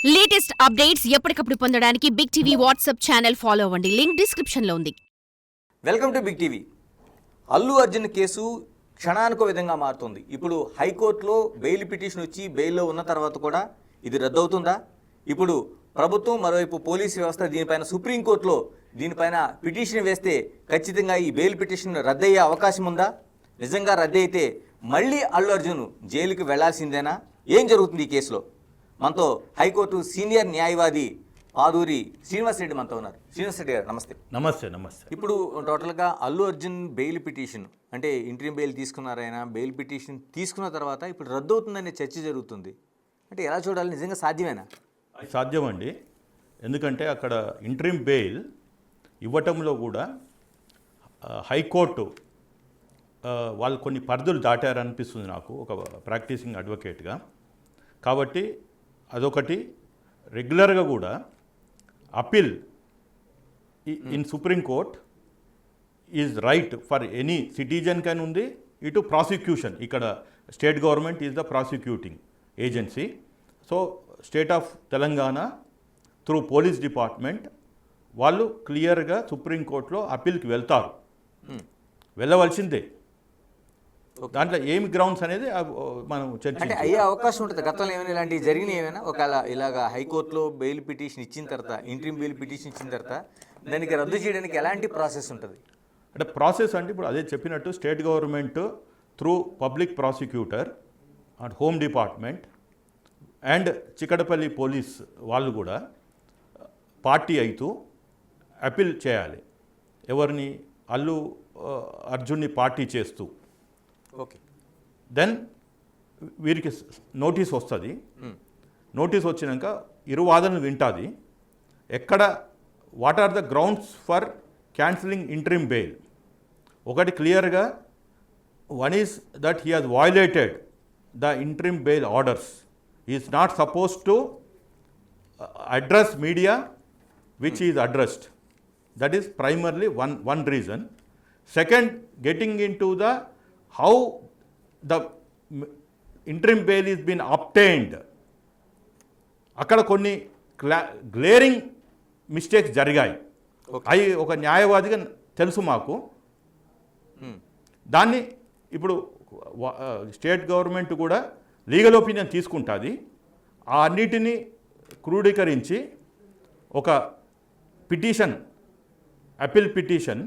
Latest updates ఎప్పటికప్పుడు పొందడానికి big TV WhatsApp channel follow అవ్వండి. లింక్ డిస్క్రిప్షన్ లో ఉంది. Welcome to big TV. Allu Arjun case క్షణానికో విధంగా మారుతుంది. ఇప్పుడు హైకోర్టులో బెయిల్ పిటిషన్ వచ్చి బెయిల్లో ఉన్న తర్వాత కూడా ఇది రద్దవుతుందా? ఇప్పుడు ప్రభుత్వం మరోవైపు పోలీసు వ్యవస్థ దీనిపైన సుప్రీంకోర్టులో దీనిపైన పిటిషన్ వేస్తే ఖచ్చితంగా ఈ బెయిల్ పిటిషన్ రద్దయ్యే అవకాశం ఉందా? నిజంగా రద్దయితే మళ్ళీ అల్లు అర్జున్ జైలుకి వెళ్లాల్సిందేనా? ఏం జరుగుతుంది ఈ కేసులో? మనతో హైకోర్టు సీనియర్ న్యాయవాది పాదూరి శ్రీనివాస్ రెడ్డి మనతో ఉన్నారు. శ్రీనివాస్ రెడ్డి గారు నమస్తే. నమస్తే. ఇప్పుడు టోటల్గా అల్లు అర్జున్ బెయిల్ పిటిషన్ అంటే ఇంట్రీమ్ బెయిల్ తీసుకున్నారైనా బెయిల్ పిటిషన్ తీసుకున్న తర్వాత ఇప్పుడు రద్దు అవుతుందనే చర్చ జరుగుతుంది. అంటే ఎలా చూడాలి? నిజంగా సాధ్యమేనా? సాధ్యమండి. ఎందుకంటే అక్కడ ఇంట్రీమ్ బెయిల్ ఇవ్వటంలో కూడా హైకోర్టు వాళ్ళు కొన్ని పరిధులు దాటారనిపిస్తుంది నాకు ఒక ప్రాక్టీసింగ్ అడ్వకేట్గా. కాబట్టి అదొకటి. రెగ్యులర్గా కూడా appeal in supreme court is right for any citizen కైనా ఉంది. ఇటు ప్రాసిక్యూషన్, ఇక్కడ state government is the prosecuting agency. So state of Telangana through police department వాళ్ళు క్లియర్గా సుప్రీంకోర్టులో అపీల్కి వెళ్తారు, వెళ్ళవలసిందే. దాంట్లో ఏమి గ్రౌండ్స్ అనేది మనం అంటే అయ్యే అవకాశం ఉంటుంది. గతంలో ఏమైనా ఇలాంటివి జరిగినాయి ఏమైనా? ఒకవేళ ఇలాగా హైకోర్టులో బెయిల్ పిటిషన్ ఇచ్చిన తర్వాత, ఇంట్రీమ్ బెయిల్ పిటిషన్ ఇచ్చిన తర్వాత దానికి రద్దు చేయడానికి ఎలాంటి ప్రాసెస్ ఉంటుంది? అంటే ప్రాసెస్ అంటే ఇప్పుడు అదే చెప్పినట్టు state government through public prosecutor and home department and Chikkadpally police వాళ్ళు కూడా పార్టీ అవుతూ అపీల్ చేయాలి. ఎవరిని? అల్లు అర్జున్ని పార్టీ చేస్తూ. ఓకే. దెన్ వీరికి నోటీస్ వస్తుంది. నోటీస్ వచ్చినాక ఇరు వాదనలు వింటుంది. ఎక్కడ what are the grounds for cancelling interim bail? ఒకటి క్లియర్గా, one is that he has violated the interim bail orders. Is not suppose to address media which is addressed. That is primarily one reason. Second, getting into the how the interim bail is been obtained. అక్కడ కొన్ని glaring mistakes జరిగాయి. అవి ఒక న్యాయవాదిగా తెలుసు మాకు. దాన్ని ఇప్పుడు స్టేట్ గవర్నమెంట్ కూడా లీగల్ ఒపీనియన్ తీసుకుంటుంది. ఆ అన్నిటినీ క్రోడీకరించి ఒక పిటిషన్, అపీల్ పిటిషన్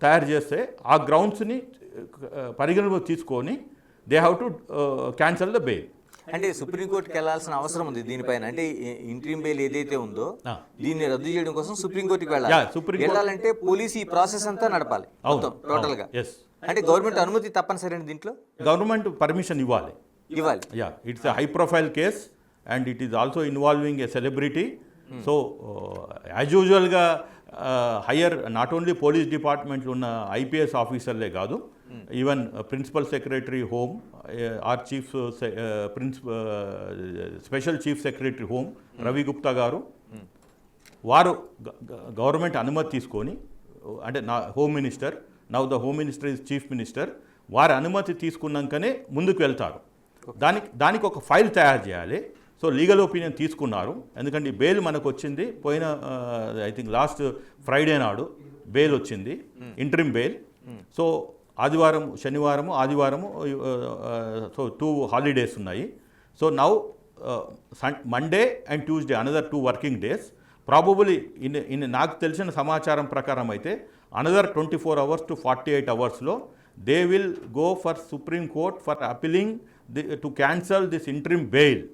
తయారు చేస్తే ఆ గ్రౌండ్స్ని పరిగణలోకి తీసుకొని they have to cancel the bail. అంటే సుప్రీంకోర్టుకి వెళ్ళాల్సిన అవసరం ఉంది దీనిపైన. అంటే ఇంట్రీమ్ బెయిల్ ఏదైతే ఉందో దీన్ని రద్దు చేయడం కోసం సుప్రీంకోర్టుకి వెళ్ళాలంటే పోలీస్ ఈ ప్రాసెస్ అంతా నడపాలి టోటల్ గా. అంటే గవర్నమెంట్ అనుమతి తప్పనిసరి. దీంట్లో గవర్నమెంట్ పర్మిషన్ ఇవ్వాలి. Yeah, it's a high profile case and it is also involving a celebrity. So as యూజువల్గా హయ్యర్ నాట్ ఓన్లీ పోలీస్ డిపార్ట్మెంట్లో ఉన్న ఐపీఎస్ ఆఫీసర్లే కాదు, even principal secretary home or chief special chief secretary home Ravi Gupta garu, వారు government అనుమతి తీసుకొని, అంటే నా home minister, now the home minister is chief minister, వారి అనుమతి తీసుకున్నాకనే ముందుకు వెళ్తారు. దానికి ఒక ఫైల్ తయారు చేయాలి. సో లీగల్ ఒపీనియన్ తీసుకున్నారు. ఎందుకంటే బెయిల్ మనకు వచ్చింది పోయిన ఐ థింక్ లాస్ట్ ఫ్రైడే నాడు బెయిల్ వచ్చింది, ఇంట్రీమ్ బెయిల్. సో ఆదివారం, శనివారము, ఆదివారము, సో 2 హాలిడేస్ ఉన్నాయి. So now Monday and Tuesday another 2 working days. Probably నాకు తెలిసిన సమాచారం ప్రకారం అయితే another 24 hours to 48 hours they will go for supreme court for appealing to cancel this interim bail.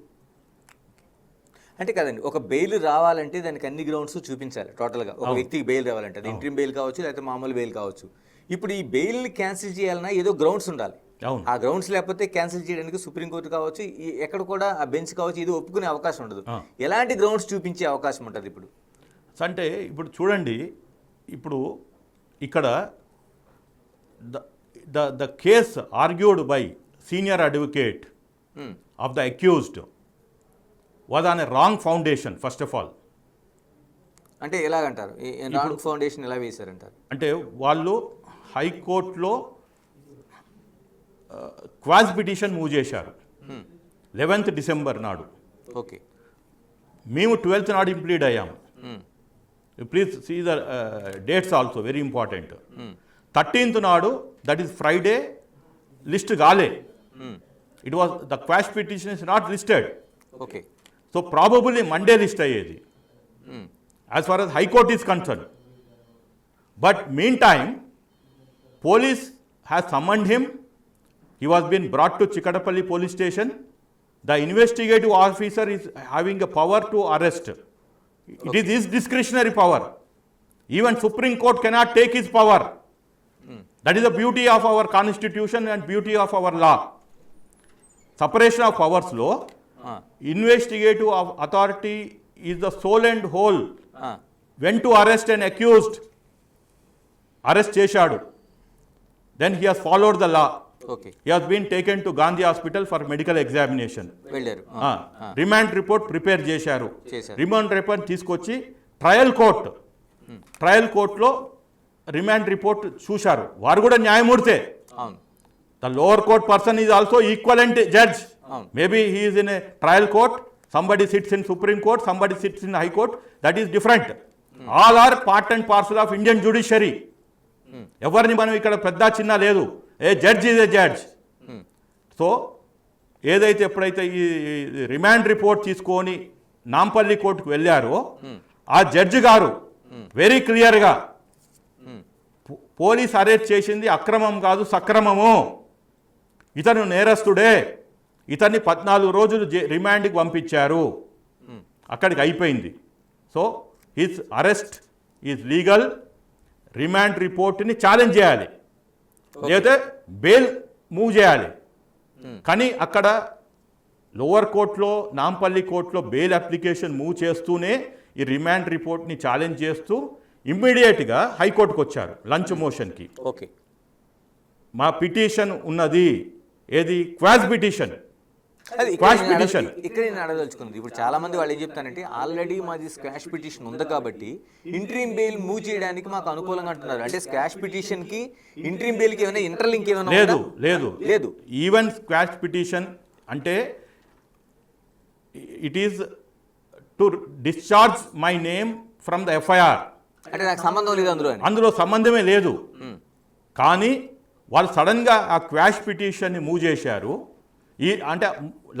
అంటే కదండి, ఒక బెయిల్ రావాలంటే దానికి అన్ని గ్రౌండ్స్ చూపించాలి టోటల్గా. ఒక వ్యక్తికి బెయిల్ రావాలంటే అది ఇంట్రీమ్ బెయిల్ కావచ్చు, లేకపోతే మామూలు బెయిల్ కావచ్చు. ఇప్పుడు ఈ బెయిల్ని క్యాన్సిల్ చేయాలన్నా ఏదో గ్రౌండ్స్ ఉండాలి. ఆ గ్రౌండ్స్ లేకపోతే క్యాన్సిల్ చేయడానికి సుప్రీంకోర్టు కావచ్చు, ఎక్కడ కూడా ఆ బెంచ్ కావచ్చు, ఇది ఒప్పుకునే అవకాశం ఉండదు. ఎలాంటి గ్రౌండ్స్ చూపించే అవకాశం ఉంటుంది ఇప్పుడు? అంటే ఇప్పుడు చూడండి, ఇప్పుడు ఇక్కడ the case argued by senior advocate of the accused was on a wrong foundation first of all. అంటే ఎలాగంటారు? రాంగ్ ఫౌండేషన్ ఎలా వేశారంటారు? అంటే వాళ్ళు హైకోర్టులో క్వాజ్ పిటిషన్ మూవ్ చేశారు 11th December నాడు. ఓకే. మేము 12th నాడు ఇంప్లీడ్ అయ్యాము. Please see the dates also very important. 13th నాడు, దట్ ఈస్ ఫ్రైడే, లిస్ట్ కాలే. It was the quash petition is not listed. Okay. So probably Monday list అయ్యేది as far as high court is concern. But mean time police has summoned him. He was been brought to Chikadapalli police station. The investigative officer is having a power to arrest. It is his discretionary power. Even Supreme Court cannot take his power. That is the beauty of our constitution and beauty of our law. Separation of powers law. Investigative authority is the sole and whole. When to arrest an accused, arrest cheshadu. Then he has followed the law. Okay. He has been taken to Gandhi Hospital for medical examination. వెళ్ళారు. Remand report prepare చేశారు. చేశారు. Remand report తీసుకొచ్చి trial కోర్టులో remand report చూశారు. వారు కూడా న్యాయమూర్తే. అవును. The lower court person is also equivalent judge. అవును. Maybe he is in a trial court, somebody sits in supreme court, somebody sits in high court. That is different. All are part and parcel of Indian judiciary. ఎవరిని మనం ఇక్కడ పెద్ద చిన్న లేదు. A judge is a judge. So ఏదైతే ఎప్పుడైతే ఈ remand report తీసుకొని నాంపల్లి కోర్టుకు వెళ్ళారో ఆ జడ్జి గారు వెరీ క్లియర్గా పోలీస్ అరెస్ట్ చేసింది అక్రమం కాదు సక్రమము, ఇతను నేరస్తుడే, ఇతన్ని 14 రోజులు రిమాండ్కి పంపించారు, అక్కడికి అయిపోయింది. So his arrest is legal. Remand రిపోర్ట్ని ఛాలెంజ్ చేయాలి, లేకపోతే బెయిల్ మూవ్ చేయాలి. కానీ అక్కడ లోవర్ కోర్టులో నాంపల్లి కోర్టులో బెయిల్ అప్లికేషన్ మూవ్ చేస్తూనే ఈ రిమాండ్ రిపోర్ట్ని ఛాలెంజ్ చేస్తూ ఇమ్మీడియట్గా హైకోర్టుకు వచ్చారు లంచ్ మోషన్కి. ఓకే. మా పిటిషన్ ఉన్నది, ఏది క్వాష్ పిటిషన్. ఇక్కడ నేను అడగదలుచుకున్నది, ఇప్పుడు చాలా మంది వాళ్ళు ఏం చెప్తానంటే ఆల్రెడీ మాది స్క్వాష్ పిటిషన్ ఉంది కాబట్టి ఇంట్రీమ్ బెయిల్ మూవ్ చేయడానికి మాకు అనుకూలంగా అంటున్నారు. అంటే స్క్వాష్ పిటిషన్ కి ఇంట్రీమ్ బెయిల్ కి ఏమైనా ఇంటర్లింక్ ఏమైనా లేదు లేదు లేదు. ఈవెన్ స్క్వాష్ పిటిషన్ అంటే it is to discharge my name from the FIR. అంటే నాకు సంబంధం లేదు అందులో సంబంధమే లేదు. కానీ వాళ్ళు సడన్గా ఆ క్వాష్ పిటిషన్ని మూవ్ చేశారు. ఈ అంటే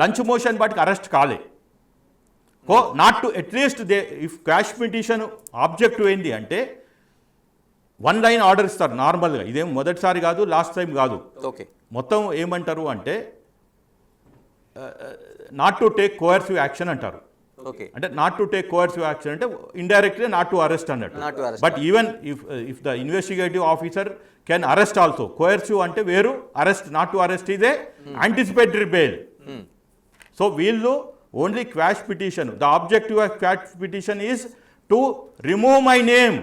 లంచ్ మోషన్ వాటికి అరెస్ట్ కాలే. Not to at least they if quash petition objective ఏంటి అంటే 1 లైన్ ఆర్డర్ ఇస్తారు నార్మల్గా. ఇదేం మొదటిసారి కాదు, లాస్ట్ టైం కాదు. ఓకే. మొత్తం ఏమంటారు అంటే not to take coercive action అంటారు. ఓకే. అంటే not to take coercive action అంటే ఇండైరెక్ట్లీ నాట్ టు అరెస్ట్ అన్నట్టు. But even if the investigative officer can arrest also. Coercive అంటే వేరు, arrest not to arrest is a anticipatory bail. So వీళ్ళు only quash petition, the objective of quash petition is to remove my name.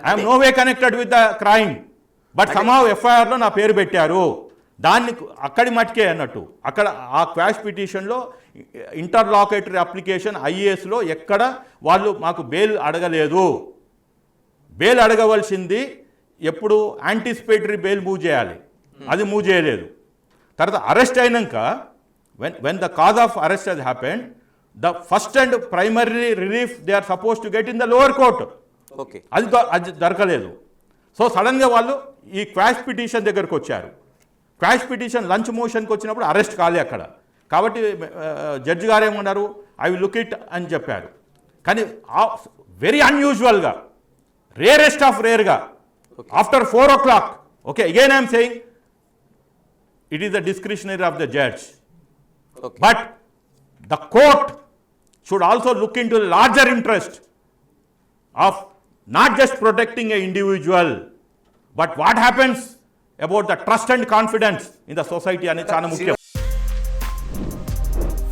I'm no way connected with the crime, but somehow ఎఫ్ఐఆర్లో నా పేరు పెట్టారు. దాన్ని అక్కడి మటుకే అన్నట్టు. అక్కడ ఆ క్వాష్ పిటిషన్లో ఇంటర్లాకేటరీ అప్లికేషన్ ఐఏఎస్లో ఎక్కడ వాళ్ళు మాకు బెయిల్ అడగలేదు. బెయిల్ అడగవలసింది ఎప్పుడు యాంటిసిపేటరీ బెయిల్ మూవ్ చేయాలి, అది మూవ్ చేయలేదు. తర్వాత అరెస్ట్ అయినాక when the cause of arrest has happened, the first and primary relief they are supposed to get in the lower court. Okay. అది దొరకలేదు. సో సడన్గా వాళ్ళు ఈ క్వాష్ పిటిషన్ దగ్గరకు వచ్చారు. క్వాష్ పిటిషన్ లంచ్ మోషన్కి వచ్చినప్పుడు అరెస్ట్ కాలే అక్కడ. కాబట్టి జడ్జి గారు ఏమన్నారు, ఐ విల్ లుక్ ఇట్ అని చెప్పారు. కానీ వెరీ అన్యూజువల్గా, రేరెస్ట్ ఆఫ్ రేర్గా after 4 o'clock, okay, again I'm saying it is the discretionary of the judge. Okay. But the court should also look into the larger interest of not just protecting an individual, but what happens about the trust and confidence in the society ane chaana mukyam.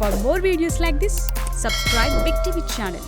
For more videos like this, subscribe Big TV channel.